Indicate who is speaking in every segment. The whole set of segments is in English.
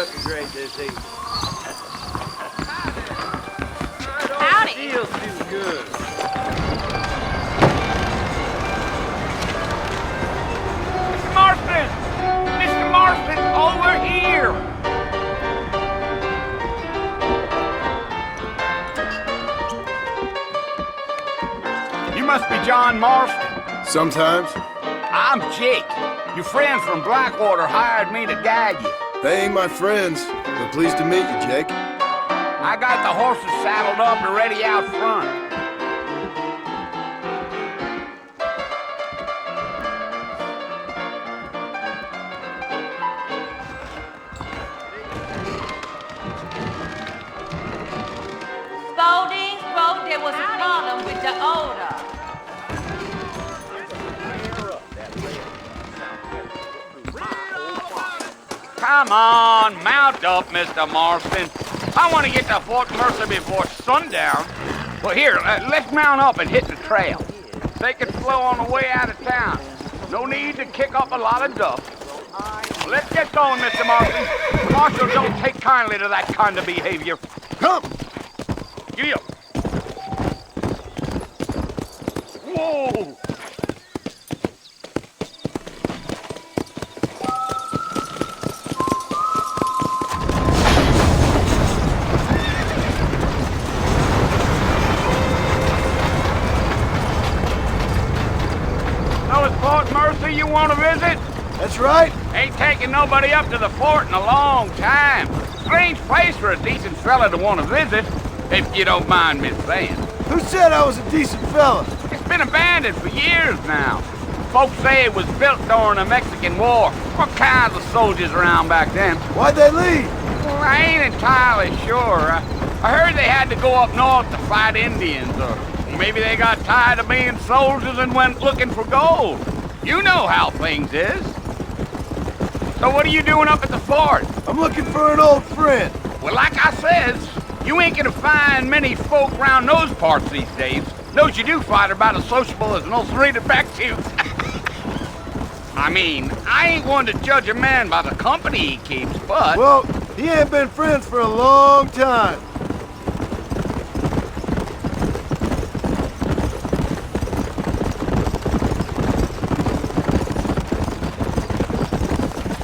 Speaker 1: looking great this evening.
Speaker 2: Howdy.
Speaker 1: Feels too good.
Speaker 3: Marston! Mr. Marston, over here! You must be John Marston.
Speaker 4: Sometimes.
Speaker 3: I'm Jake. Your friends from Blackwater hired me to guide you.
Speaker 4: They ain't my friends, but pleased to meet you, Jake.
Speaker 3: I got the horses saddled up and ready out front.
Speaker 2: Spaulding wrote there was a problem with the odor.
Speaker 3: Come on, mount up, Mr. Marston. I want to get to Fort Mercer before sundown. Well, here, let's mount up and hit the trail. Take it slow on the way out of town. No need to kick up a lot of dust. Well, let's get going, Mr. Marston. The marshal don't take kindly to that kind of behavior.
Speaker 4: Come!
Speaker 3: Giddy up. Whoa! So it's Fort Mercer you want to visit?
Speaker 4: That's right.
Speaker 3: Ain't taking nobody up to the fort in a long time. Strange place for a decent fella to want to visit, if you don't mind me saying.
Speaker 4: Who said I was a decent fella?
Speaker 3: It's been abandoned for years now. Folks say it was built during the Mexican War. What kinds of soldiers around back then?
Speaker 4: Why'd they leave?
Speaker 3: Well, I ain't entirely sure. I heard they had to go up north to fight Indians, or maybe they got tired of being soldiers and went looking for gold. You know how things is. So what are you doing up at the fort?
Speaker 4: I'm looking for an old friend.
Speaker 3: Well, like I says, you ain't gonna find many folk around those parts these days. Those you do find are about as sociable as an ulcerated back tooth. I mean, I ain't one to judge a man by the company he keeps, but...
Speaker 4: Well, he ain't been friends for a long time.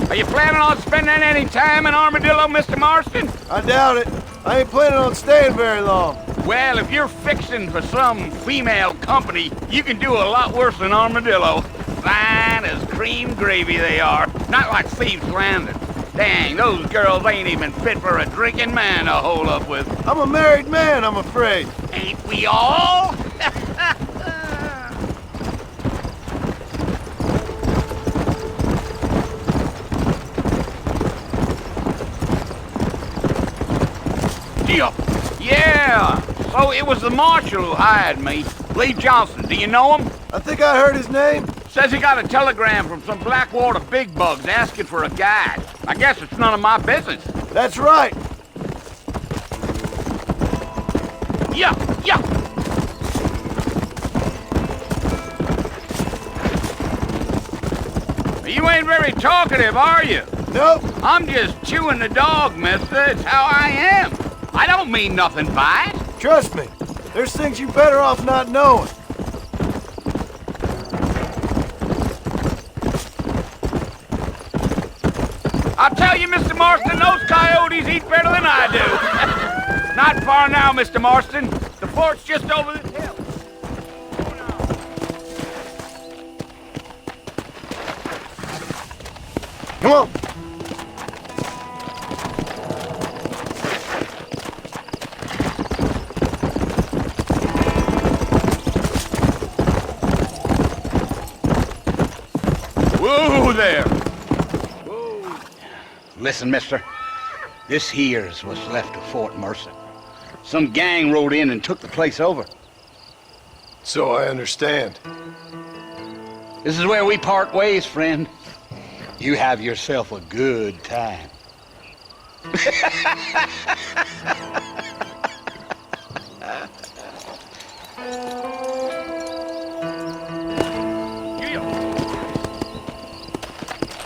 Speaker 3: Are you planning on spending any time in Armadillo, Mr. Marston?
Speaker 4: I doubt it. I ain't planning on staying very long.
Speaker 3: Well, if you're fixing for some female company, you can do a lot worse than Armadillo. Fine as cream gravy they are. Not like Thieves Landing. Dang, those girls ain't even fit for a drinking man to hole up with.
Speaker 4: I'm a married man, I'm afraid.
Speaker 3: Ain't we all? Yeah, so it was the marshal who hired me. Lee Johnson, do you know him?
Speaker 4: I think I heard his name.
Speaker 3: Says he got a telegram from some Blackwater big bugs asking for a guide. I guess it's none of my business.
Speaker 4: That's right.
Speaker 3: Yeah. You ain't very talkative, are you?
Speaker 4: Nope.
Speaker 3: I'm just chewing the dog, mister. It's how I am. I don't mean nothing by it.
Speaker 4: Trust me. There's things you better off not knowing.
Speaker 3: I'll tell you, Mr. Marston, those coyotes eat better than I do. Not far now, Mr. Marston. The fort's just over this hill.
Speaker 4: Come on.
Speaker 3: Whoa there. Whoa. Listen, mister. This here's what's left of Fort Mercer. Some gang rode in and took the place over.
Speaker 4: So I understand.
Speaker 3: This is where we part ways, friend. You have yourself a good time.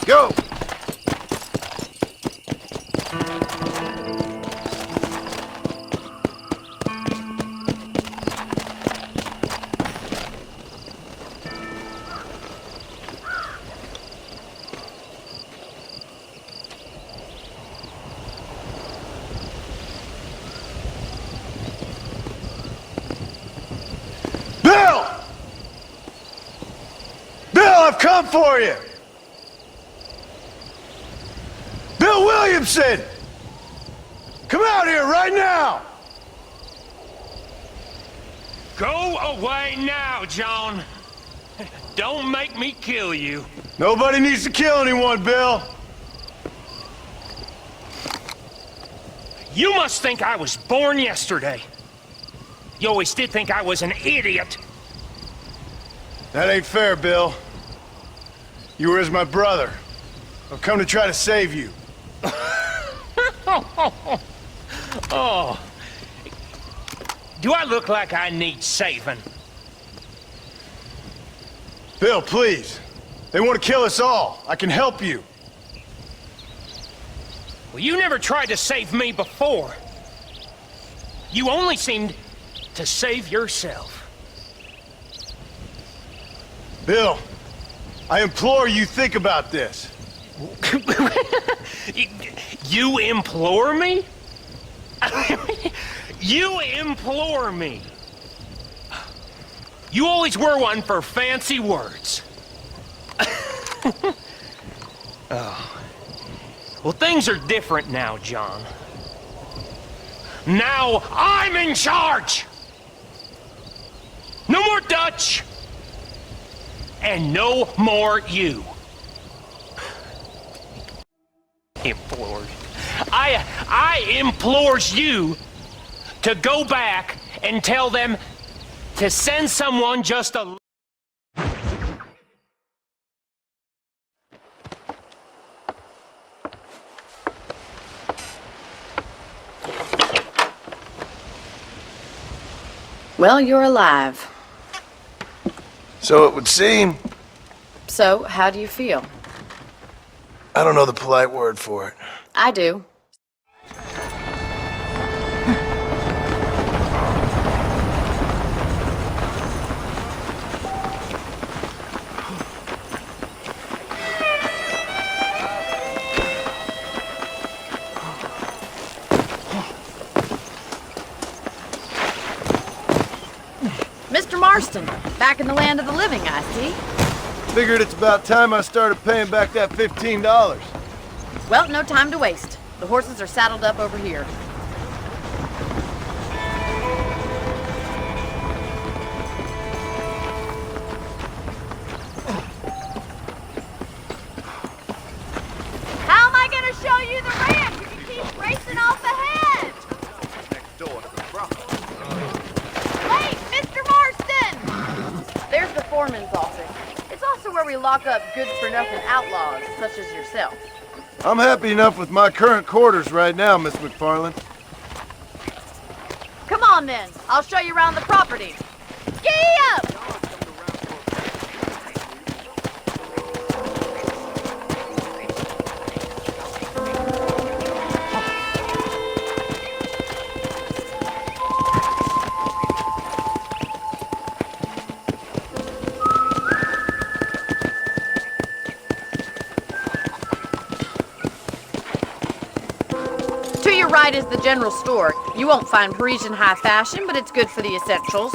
Speaker 4: Go! come for you! Bill Williamson! Come out here right now!
Speaker 5: Go away now, John. Don't make me kill you.
Speaker 4: Nobody needs to kill anyone, Bill.
Speaker 5: You must think I was born yesterday. You always did think I was an idiot.
Speaker 4: That ain't fair, Bill. You were as my brother. I've come to try to save you.
Speaker 5: Oh. Do I look like I need saving?
Speaker 4: Bill, please. They want to kill us all. I can help you.
Speaker 5: Well, you never tried to save me before. You only seemed to save yourself.
Speaker 4: Bill, I implore you think about this.
Speaker 5: You implore me? You implore me. You always were one for fancy words. Oh. Well, things are different now, John. Now I'm in charge! No more Dutch! And no more you. Implored. I implores you to go back and tell them to send someone just a...
Speaker 6: Well, you're alive.
Speaker 4: So it would seem.
Speaker 6: So, how do you feel?
Speaker 4: I don't know the polite word for it.
Speaker 6: I do. Mr. Marston, back in the land of the living, I see.
Speaker 4: Figured it's about time I started paying back that $15.
Speaker 6: Well, no time to waste. The horses are saddled up over here.
Speaker 2: How am I gonna show you the ramp if you keep racing off ahead?
Speaker 1: Next door to the front.
Speaker 2: Wait, Mr. Marston!
Speaker 6: There's the foreman's office. It's also where we lock up good-for-nothing outlaws, such as yourself.
Speaker 4: I'm happy enough with my current quarters right now, Miss McFarland.
Speaker 6: Come on, then. I'll show you around the property.
Speaker 2: Giddy up!
Speaker 6: To your right is the general store. You won't find Parisian high fashion, but it's good for the essentials.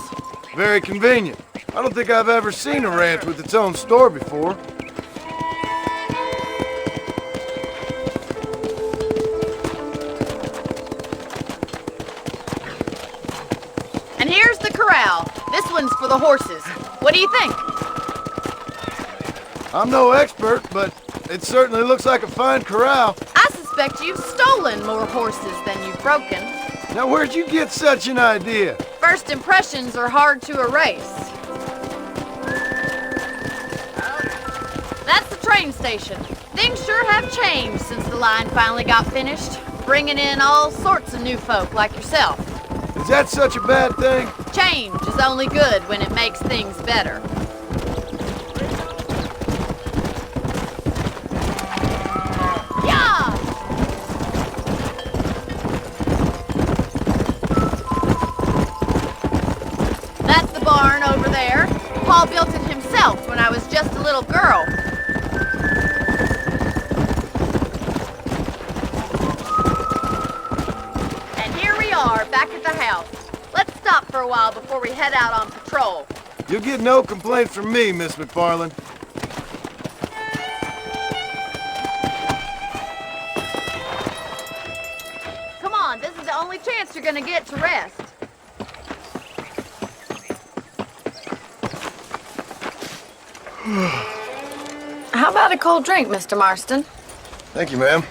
Speaker 4: Very convenient. I don't think I've ever seen a ranch with its own store before.
Speaker 6: And here's the corral. This one's for the horses. What do you think?
Speaker 4: I'm no expert, but it certainly looks like a fine corral.
Speaker 6: I suspect you've stolen more horses than you've broken.
Speaker 4: Now, where'd you get such an idea?
Speaker 6: First impressions are hard to erase. That's the train station. Things sure have changed since the line finally got finished, bringing in all sorts of new folk like yourself.
Speaker 4: Is that such a bad thing?
Speaker 6: Change is only good when it makes things better. Yeah! That's the barn over there. Paul built it himself when I was just a little girl. And here we are, back at the house. Let's stop for a while before we head out on patrol.
Speaker 4: You'll get no complaints from me, Miss McFarland.
Speaker 6: gonna get to rest. How about a cold drink, Mr. Marston?
Speaker 4: Thank you, ma'am.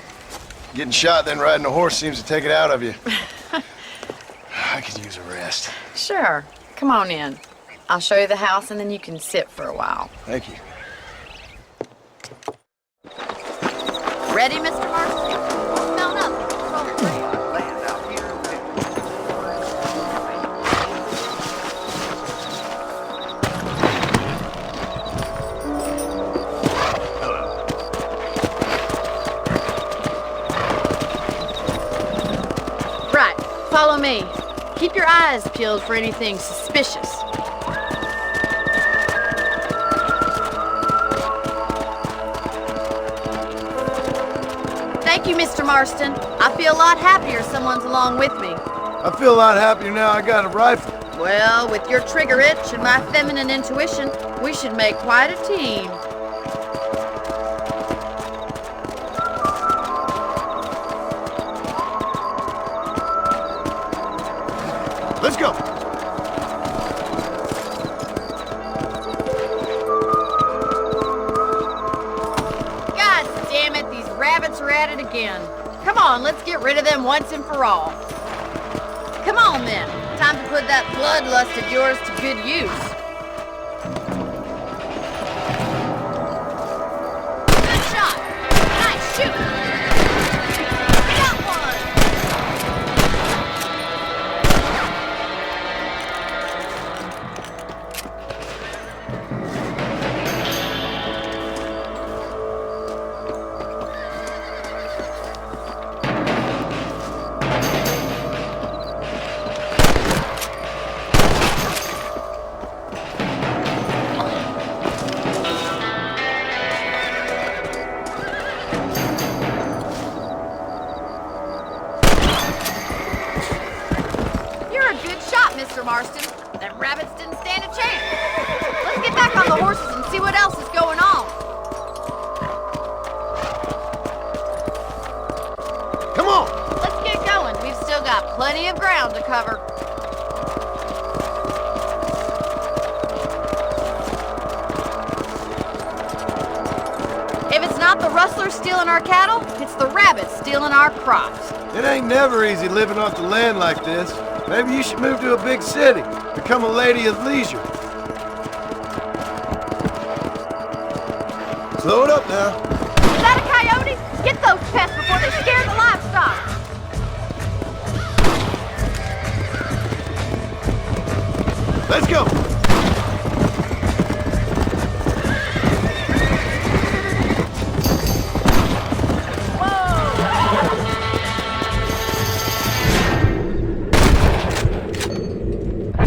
Speaker 4: Getting shot, then riding a horse seems to take it out of you. I could use a rest.
Speaker 6: Sure. Come on in. I'll show you the house, and then you can sit for a while.
Speaker 4: Thank you.
Speaker 6: Ready, Mr. Marston? Mount up.
Speaker 1: Land out here.
Speaker 6: Right. Follow me. Keep your eyes peeled for anything suspicious. Thank you, Mr. Marston. I feel a lot happier someone's along with me.
Speaker 4: I feel a lot happier now I got a rifle.
Speaker 6: Well, with your trigger itch and my feminine intuition, we should make quite a team.
Speaker 4: Let's go.
Speaker 6: God damn it, these rabbits are at it again. Come on, let's get rid of them once and for all. Come on then, time to put that bloodlust of yours to good use. Good shot. Nice shooting. Got one. You're a good shot, Mr. Marston. Them rabbits didn't stand a chance. Let's get back on the horses and see what else is going on.
Speaker 4: Come on.
Speaker 6: Let's get going. We've still got plenty of ground to cover. If it's not the rustlers stealing our cattle, it's the rabbits stealing our crops.
Speaker 4: It ain't never easy living off the land like this. Maybe you should move to a big city. Become a lady of leisure. Slow it up now.
Speaker 6: Is that a coyote? Get those pests before they scare the livestock.
Speaker 4: Let's go.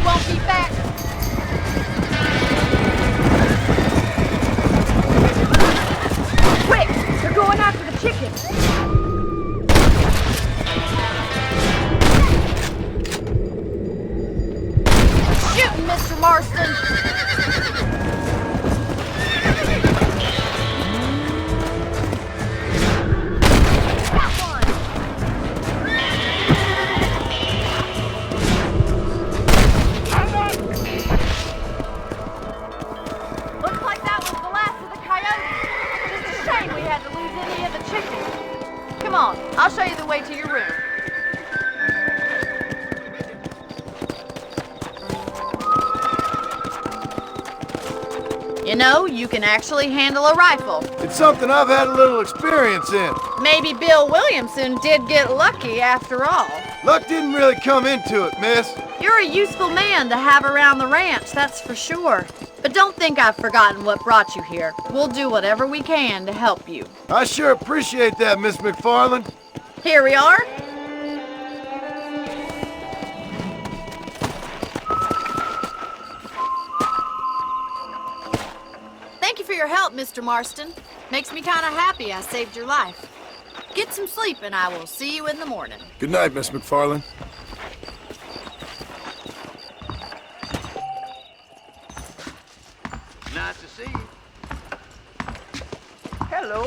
Speaker 6: Won't be back. Quick! They're going after the chickens. Shooting, Mr. Marston. Got one. Looks like that was the last of the coyotes. Just a shame we had to lose any of the chickens. Come on, I'll show you the way to your room. You know, you can actually handle a rifle.
Speaker 4: It's something I've had a little experience in.
Speaker 6: Maybe Bill Williamson did get lucky after all.
Speaker 4: Luck didn't really come into it, miss.
Speaker 6: You're a useful man to have around the ranch, that's for sure. But don't think I've forgotten what brought you here. We'll do whatever we can to help you.
Speaker 4: I sure appreciate that, Miss McFarland.
Speaker 6: Here we are. Thank you for your help, Mr. Marston. Makes me kind of happy I saved your life. Get some sleep and I will see you in the morning.
Speaker 4: Good night, Miss McFarland.
Speaker 1: Nice to see you. Hello.